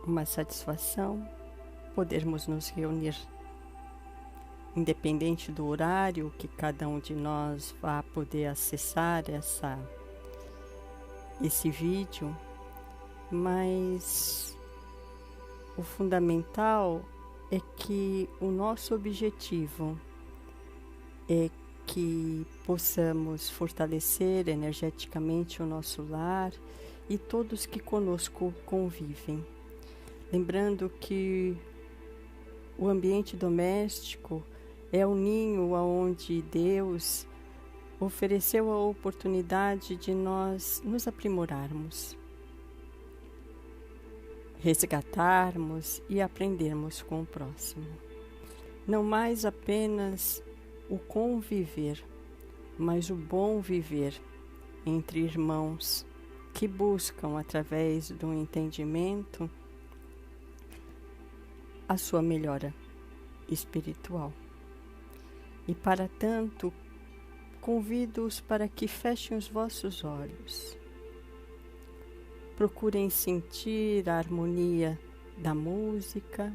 uma satisfação podermos nos reunir, independente do horário que cada um de nós vá poder acessar esse vídeo, mas o fundamental é que o nosso objetivo é que possamos fortalecer energeticamente o nosso lar e todos que conosco convivem. Lembrando que o ambiente doméstico é o ninho onde Deus ofereceu a oportunidade de nós nos aprimorarmos, resgatarmos e aprendermos com o próximo. Não mais apenas o conviver, mas o bom viver entre irmãos que buscam, através do entendimento, a sua melhora espiritual. E para tanto, convido-os para que fechem os vossos olhos. Procurem sentir a harmonia da música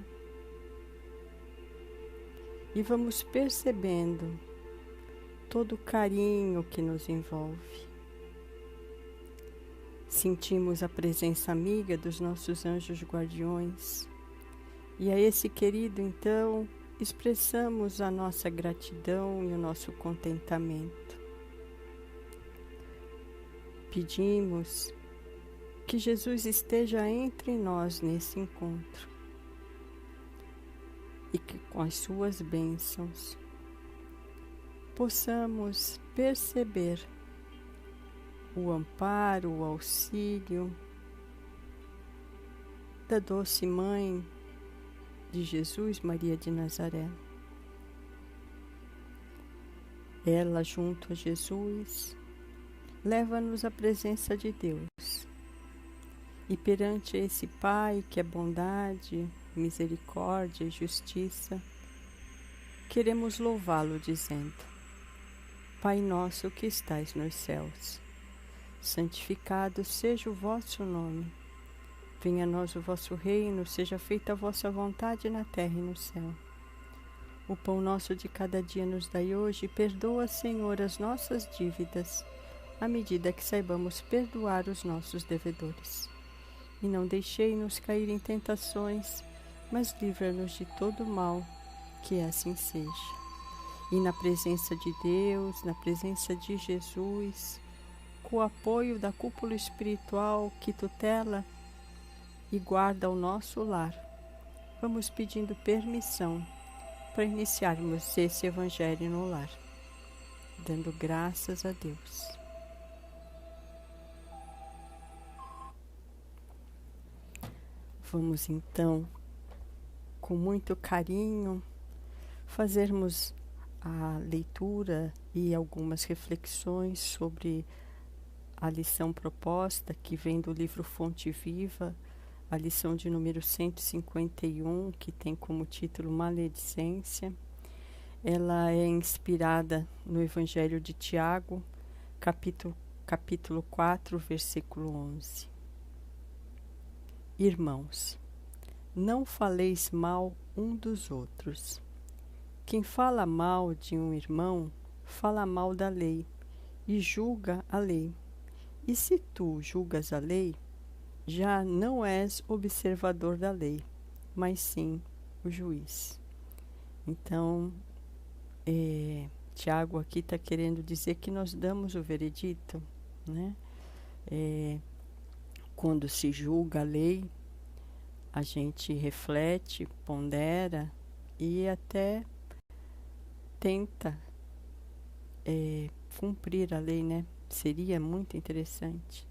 e vamos percebendo todo o carinho que nos envolve. Sentimos a presença amiga dos nossos anjos guardiões e a esse querido, então, expressamos a nossa gratidão e o nosso contentamento. Pedimos que Jesus esteja entre nós nesse encontro e que com as suas bênçãos possamos perceber o amparo, o auxílio da doce Mãe de Jesus, Maria de Nazaré. Ela, junto a Jesus, leva-nos à presença de Deus. E perante esse Pai que é bondade, misericórdia e justiça, queremos louvá-lo dizendo: Pai nosso que estais nos céus, santificado seja o vosso nome. Venha a nós o vosso reino, seja feita a vossa vontade na terra e no céu. O pão nosso de cada dia nos dai hoje, e perdoa, Senhor, as nossas dívidas, à medida que saibamos perdoar os nossos devedores. E não deixei-nos cair em tentações, mas livra-nos de todo mal, que assim seja. E na presença de Deus, na presença de Jesus, com o apoio da cúpula espiritual que tutela e guarda o nosso lar, vamos pedindo permissão para iniciarmos esse Evangelho no lar, dando graças a Deus. Vamos então, com muito carinho, fazermos a leitura e algumas reflexões sobre a lição proposta, que vem do livro Fonte Viva, a lição de número 151, que tem como título Maledicência. Ela é inspirada no Evangelho de Tiago, capítulo 4, versículo 11. Irmãos, não faleis mal um dos outros. Quem fala mal de um irmão, fala mal da lei e julga a lei. E se tu julgas a lei, já não és observador da lei, mas sim o juiz. Então, Tiago aqui está querendo dizer que nós damos o veredito, né? Quando se julga a lei, a gente reflete, pondera e até tenta cumprir a lei, né? Seria muito interessante.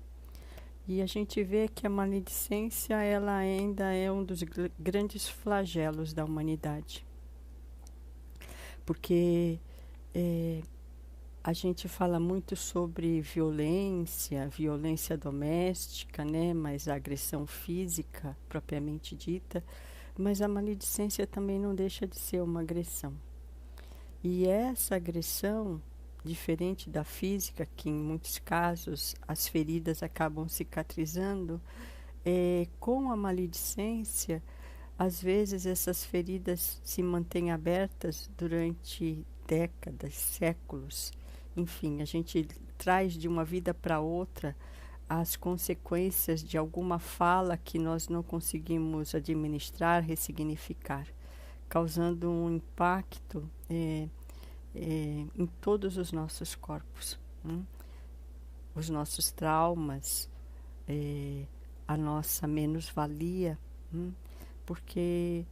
E a gente vê que a maledicência, ela ainda é um dos grandes flagelos da humanidade. Porque a gente fala muito sobre violência doméstica, né? Mas a agressão física, propriamente dita. Mas a maledicência também não deixa de ser uma agressão. E essa agressão, diferente da física, que em muitos casos as feridas acabam cicatrizando, com a maledicência, às vezes essas feridas se mantêm abertas durante décadas, séculos. Enfim, a gente traz de uma vida para outra as consequências de alguma fala que nós não conseguimos administrar, ressignificar, causando um impacto em todos os nossos corpos. Os nossos traumas, a nossa menos-valia, porque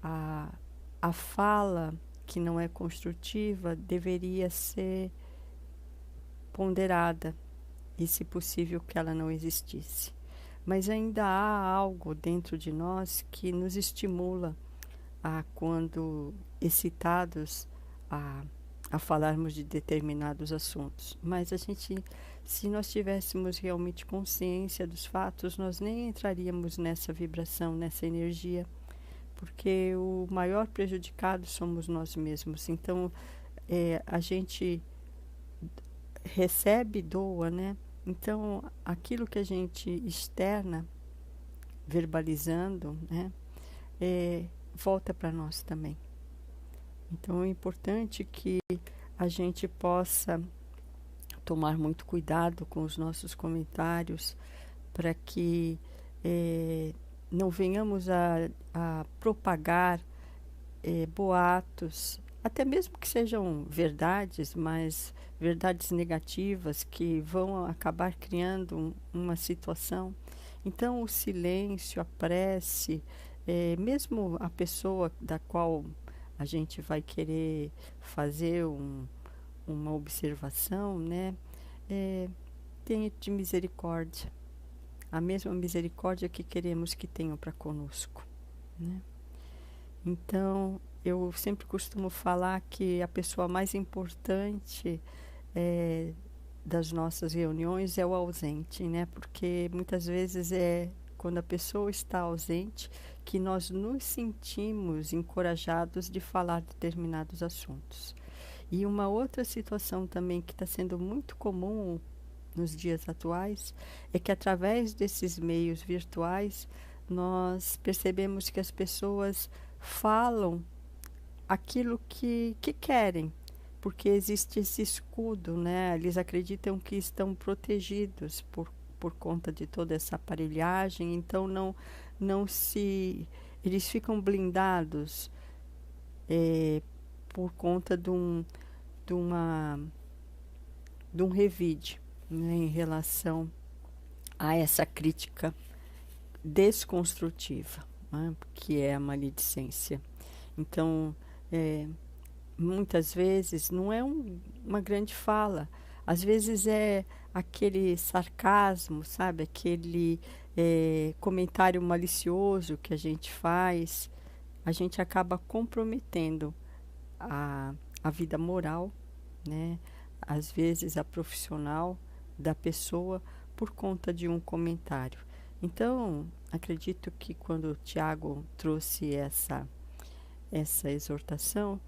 a fala que não é construtiva deveria ser ponderada e, se possível, que ela não existisse. Mas ainda há algo dentro de nós que nos estimula quando excitados a falarmos de determinados assuntos. Mas se nós tivéssemos realmente consciência dos fatos, nós nem entraríamos nessa vibração, nessa energia, porque o maior prejudicado somos nós mesmos. Então, a gente recebe e doa, né? Então, aquilo que a gente externa, verbalizando, né, volta para nós também. Então, é importante que a gente possa tomar muito cuidado com os nossos comentários, para que não venhamos a propagar boatos, até mesmo que sejam verdades, mas verdades negativas que vão acabar criando uma situação. Então, o silêncio, a prece, mesmo a pessoa da qual a gente vai querer fazer uma observação, né? Tenha de misericórdia, a mesma misericórdia que queremos que tenham para conosco, né? Então, eu sempre costumo falar que a pessoa mais importante das nossas reuniões é o ausente, né? Porque muitas vezes quando a pessoa está ausente que nós nos sentimos encorajados de falar determinados assuntos. E uma outra situação também que está sendo muito comum nos dias atuais é que, através desses meios virtuais, nós percebemos que as pessoas falam aquilo que querem, porque existe esse escudo, né? Eles acreditam que estão protegidos por conta de toda essa aparelhagem, então eles ficam blindados por conta de um revide, né, em relação a essa crítica desconstrutiva, né, que é a maledicência. Então, muitas vezes não é uma grande fala, às vezes é aquele sarcasmo, sabe? Aquele comentário malicioso que a gente faz, a gente acaba comprometendo a vida moral, né? Às vezes a profissional da pessoa por conta de um comentário. Então, acredito que quando o Tiago trouxe essa exortação,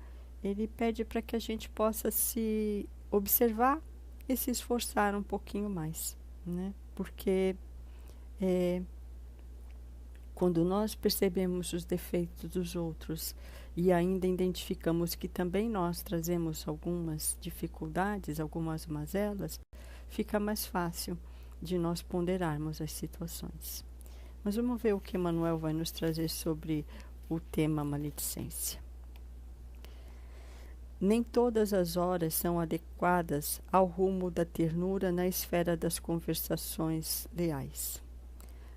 ele pede para que a gente possa se observar e se esforçar um pouquinho mais, né? Porque quando nós percebemos os defeitos dos outros e ainda identificamos que também nós trazemos algumas dificuldades, algumas mazelas, fica mais fácil de nós ponderarmos as situações. Mas vamos ver o que Emmanuel vai nos trazer sobre o tema maledicência. Nem todas as horas são adequadas ao rumo da ternura na esfera das conversações leais.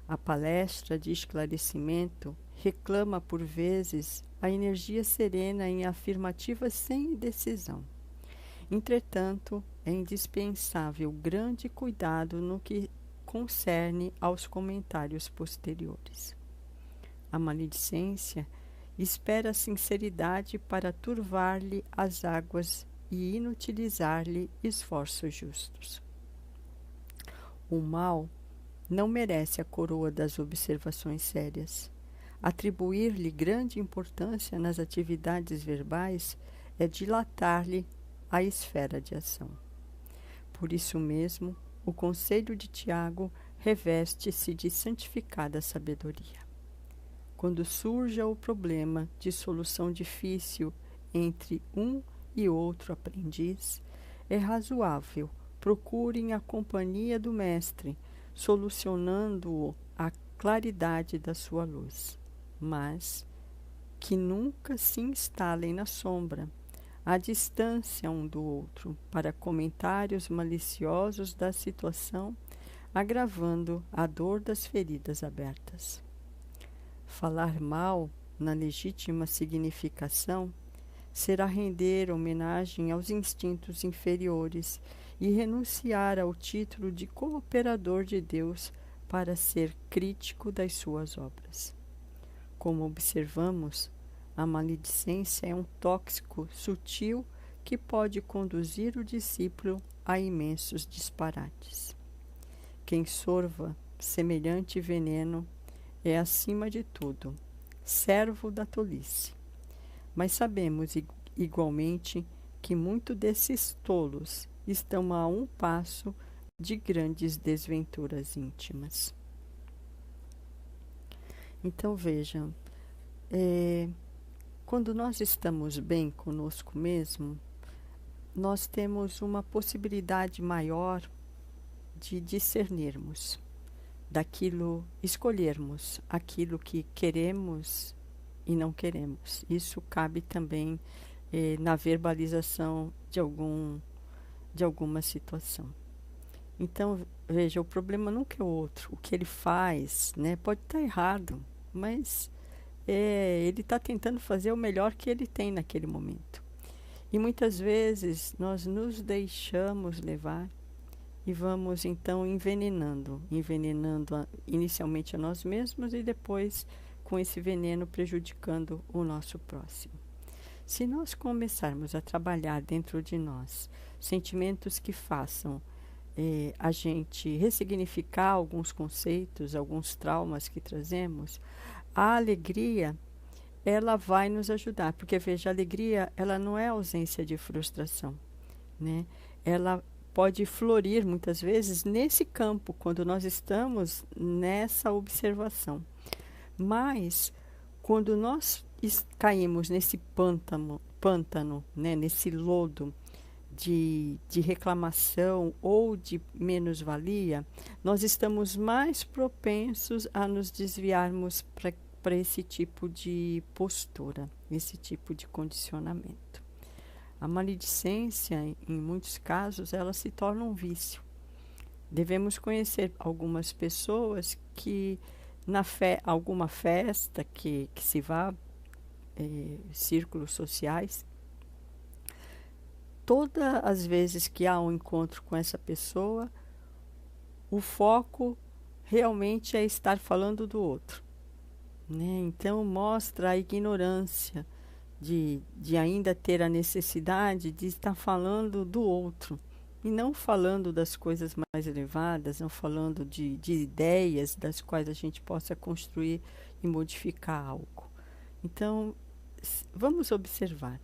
A palestra de esclarecimento reclama por vezes a energia serena em afirmativas sem indecisão. Entretanto, é indispensável grande cuidado no que concerne aos comentários posteriores. A maledicência espera a sinceridade para turvar-lhe as águas e inutilizar-lhe esforços justos. O mal não merece a coroa das observações sérias. Atribuir-lhe grande importância nas atividades verbais é dilatar-lhe a esfera de ação. Por isso mesmo, o conselho de Tiago reveste-se de santificada sabedoria. Quando surja o problema de solução difícil entre um e outro aprendiz, é razoável procurem a companhia do mestre, solucionando-o à claridade da sua luz. Mas que nunca se instalem na sombra, à distância um do outro, para comentários maliciosos da situação, agravando a dor das feridas abertas. Falar mal, na legítima significação, será render homenagem aos instintos inferiores e renunciar ao título de cooperador de Deus para ser crítico das suas obras. Como observamos, a maledicência é um tóxico sutil que pode conduzir o discípulo a imensos disparates. Quem sorva semelhante veneno é, acima de tudo, servo da tolice. Mas sabemos igualmente que muitos desses tolos estão a um passo de grandes desventuras íntimas. Então vejam, quando nós estamos bem conosco mesmo, nós temos uma possibilidade maior de discernirmos daquilo, escolhermos aquilo que queremos e não queremos. Isso cabe também na verbalização de alguma situação. Então, veja, o problema nunca é o outro. O que ele faz, né, pode estar errado, mas ele está tentando fazer o melhor que ele tem naquele momento. E muitas vezes nós nos deixamos levar e vamos então envenenando inicialmente a nós mesmos e depois com esse veneno prejudicando o nosso próximo. Se nós começarmos a trabalhar dentro de nós sentimentos que façam a gente ressignificar alguns conceitos, alguns traumas que trazemos, a alegria, ela vai nos ajudar, porque veja, a alegria, ela não é ausência de frustração, né? Ela pode florir muitas vezes nesse campo, quando nós estamos nessa observação. Mas, quando nós caímos nesse pântano, né, nesse lodo de reclamação ou de menos-valia, nós estamos mais propensos a nos desviarmos para esse tipo de postura, esse tipo de condicionamento. A maledicência, em muitos casos, ela se torna um vício. Devemos conhecer algumas pessoas que, alguma festa que se vá, círculos sociais, todas as vezes que há um encontro com essa pessoa, o foco realmente é estar falando do outro, né? Então, mostra a ignorância de ainda ter a necessidade de estar falando do outro e não falando das coisas mais elevadas, não falando de ideias das quais a gente possa construir e modificar algo. Então, vamos observar,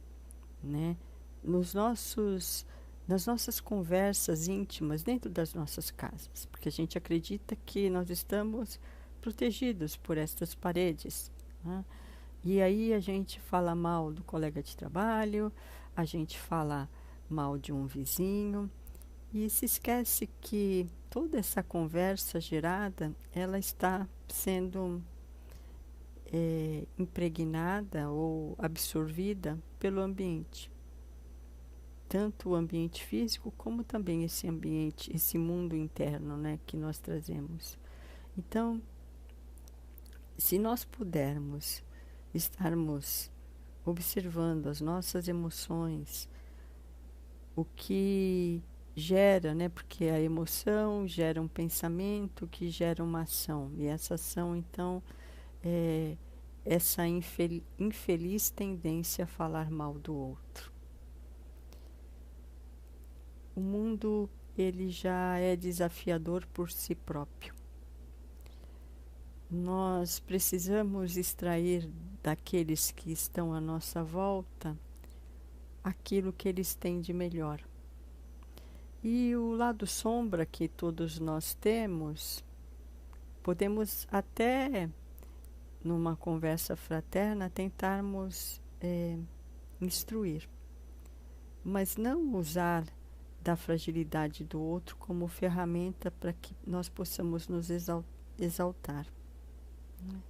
né? Nas nossas conversas íntimas dentro das nossas casas, porque a gente acredita que nós estamos protegidos por estas paredes, né? E aí a gente fala mal do colega de trabalho, a gente fala mal de um vizinho e se esquece que toda essa conversa gerada, ela está sendo impregnada ou absorvida pelo ambiente. Tanto o ambiente físico como também esse ambiente, esse mundo interno, né, que nós trazemos. Então, se nós pudermos estarmos observando as nossas emoções, o que gera, né? Porque a emoção gera um pensamento que gera uma ação. E essa ação, então, é essa infeliz tendência a falar mal do outro. O mundo, ele já é desafiador por si próprio. Nós precisamos extrair daqueles que estão à nossa volta aquilo que eles têm de melhor. E o lado sombra que todos nós temos podemos até, numa conversa fraterna, tentarmos instruir, mas não usar da fragilidade do outro como ferramenta para que nós possamos nos exaltar, né?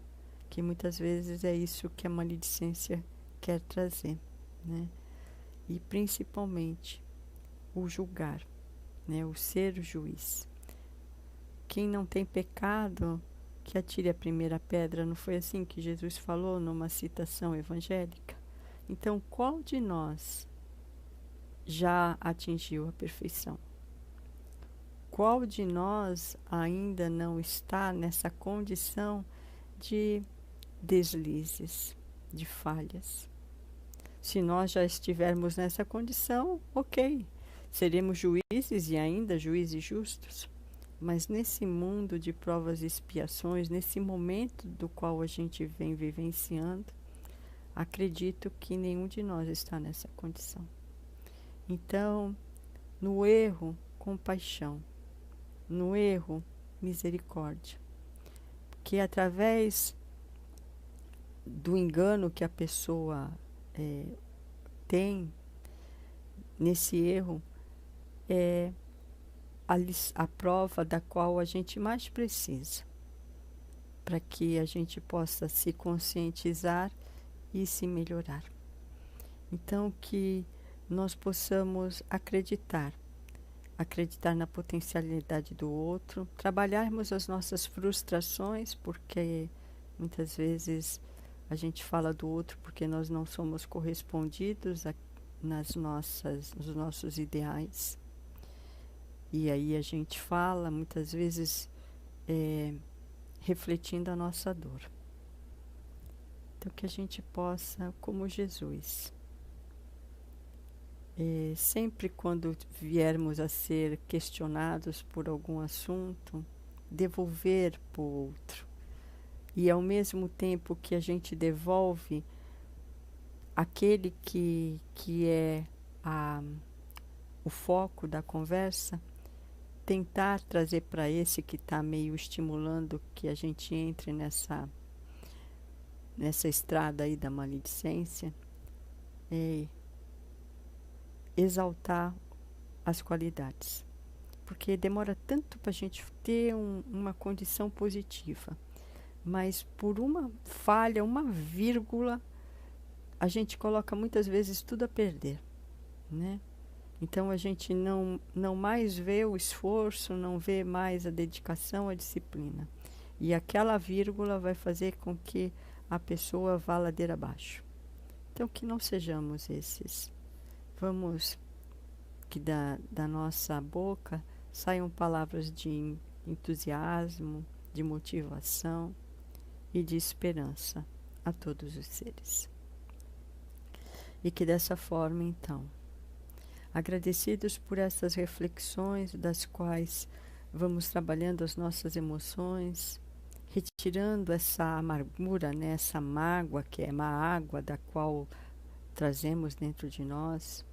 Que muitas vezes é isso que a maledicência quer trazer, né? E principalmente o julgar, né? O ser o juiz. Quem não tem pecado, que atire a primeira pedra. Não foi assim que Jesus falou numa citação evangélica? Então, qual de nós já atingiu a perfeição? Qual de nós ainda não está nessa condição de deslizes, de falhas? Se nós já estivermos nessa condição, ok, seremos juízes e ainda juízes justos. Mas nesse mundo de provas e expiações, nesse momento do qual a gente vem vivenciando, acredito que nenhum de nós está nessa condição. Então, no erro, compaixão. No erro, misericórdia. Porque através do engano que a pessoa tem, nesse erro, é a prova da qual a gente mais precisa, para que a gente possa se conscientizar e se melhorar. Então, que nós possamos acreditar na potencialidade do outro, trabalharmos as nossas frustrações, porque muitas vezes a gente fala do outro porque nós não somos correspondidos nos nossos ideais. E aí a gente fala, muitas vezes, refletindo a nossa dor. Então, que a gente possa, como Jesus, sempre quando viermos a ser questionados por algum assunto, devolver para o outro. E ao mesmo tempo que a gente devolve, aquele que é o foco da conversa, tentar trazer para esse que está meio estimulando que a gente entre nessa estrada aí da maledicência, exaltar as qualidades. Porque demora tanto para a gente ter uma condição positiva. Mas por uma falha, uma vírgula, a gente coloca muitas vezes tudo a perder, né? Então a gente não mais vê o esforço, não vê mais a dedicação, a disciplina. E aquela vírgula vai fazer com que a pessoa vá ladeira abaixo. Então que não sejamos esses. Vamos que da nossa boca saiam palavras de entusiasmo, de motivação e de esperança a todos os seres. E que dessa forma, então, agradecidos por essas reflexões das quais vamos trabalhando as nossas emoções, retirando essa amargura, né, essa mágoa que é uma água da qual trazemos dentro de nós,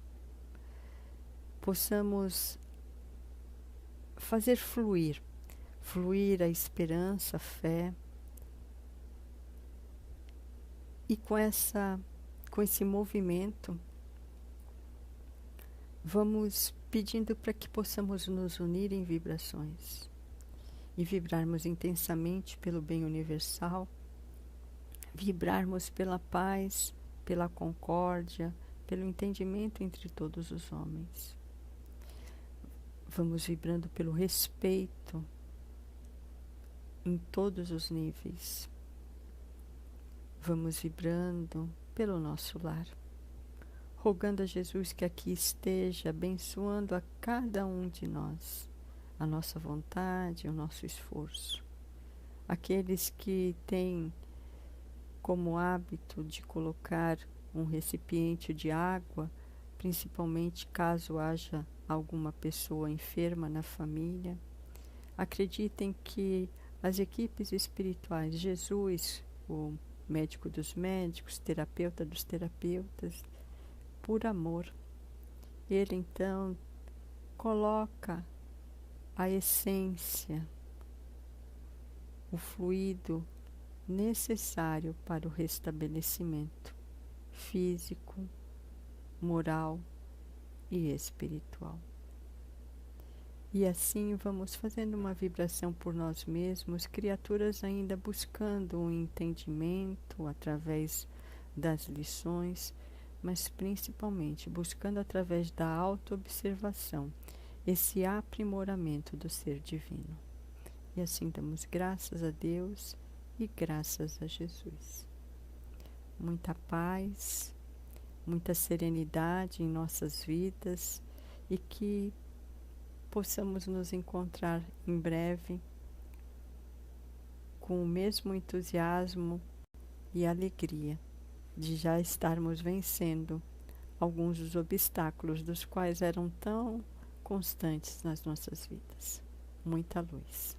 possamos fazer fluir a esperança, a fé, e com esse movimento vamos pedindo para que possamos nos unir em vibrações e vibrarmos intensamente pelo bem universal, vibrarmos pela paz, pela concórdia, pelo entendimento entre todos os homens. Vamos vibrando pelo respeito em todos os níveis. Vamos vibrando pelo nosso lar, rogando a Jesus que aqui esteja abençoando a cada um de nós, a nossa vontade, o nosso esforço. Aqueles que têm como hábito de colocar um recipiente de água, principalmente caso haja alguma pessoa enferma na família, acreditem que as equipes espirituais, Jesus, o médico dos médicos, terapeuta dos terapeutas, por amor, ele então coloca a essência o fluido necessário para o restabelecimento físico, moral e espiritual. E assim vamos fazendo uma vibração por nós mesmos, criaturas ainda buscando um entendimento através das lições, mas principalmente buscando através da autoobservação esse aprimoramento do ser divino. E assim damos graças a Deus e graças a Jesus. Muita paz, muita serenidade em nossas vidas e que possamos nos encontrar em breve com o mesmo entusiasmo e alegria de já estarmos vencendo alguns dos obstáculos dos quais eram tão constantes nas nossas vidas. Muita luz.